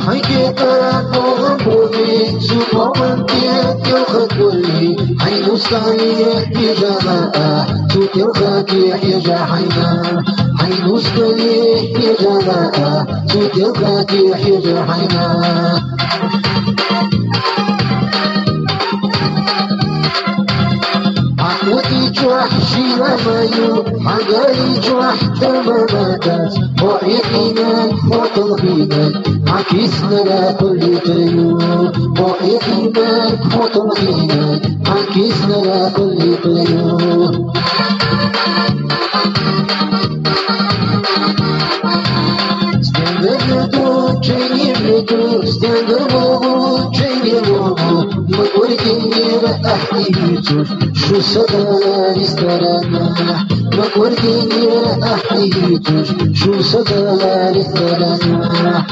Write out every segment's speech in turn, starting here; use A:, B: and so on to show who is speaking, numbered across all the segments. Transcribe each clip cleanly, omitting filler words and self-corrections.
A: حقيقة وغبوني سوبرمان كيف يخدولي حين صالح يجماعة سوك الخاتيح يجحينا حين صالح يجماعة سوك الخاتيح يجحينا وحشي لمايو حقالي جوح تماماتات وإيقينا وطلقينا عكسنا لا كل طيو وإيقينا وطلقينا عكسنا لا كل طيو استندردو جيني بلدو استندردو جيني بلدو مقوركين أحييتوش شو صدى لسترانا مقوركين أحييتوش شو صدى لسترانا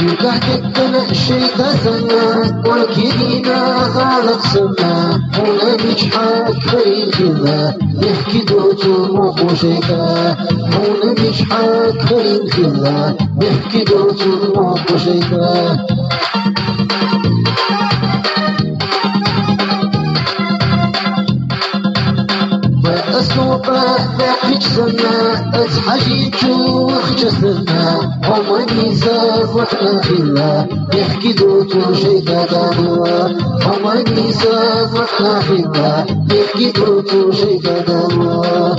A: يقعدك شي تسنى والكيدينا غالق سنة هنا بيجحاك خريب كذا يحكي دوتو موقو شيكا هنا بيجحاك خريب كذا يحكي دوتو موقو شيكا السوبة ذاك سنة أتحجيتو وخجسنا هما نيزاز وحنا خلا يحكي دوتو شيكا دانوا هما نيزاز وحنا خلا يحكي دوتو شيكا دانوا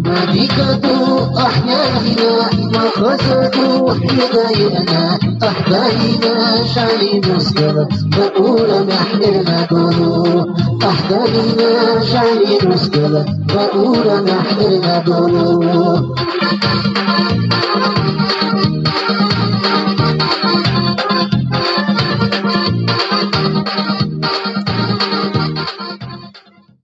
A: ملكة أحيائنا وخزة حداينا أحبائنا شعلي مسكرة بقول محلنا دولو أحبائنا شعلي مسكرة بقول محلنا دولو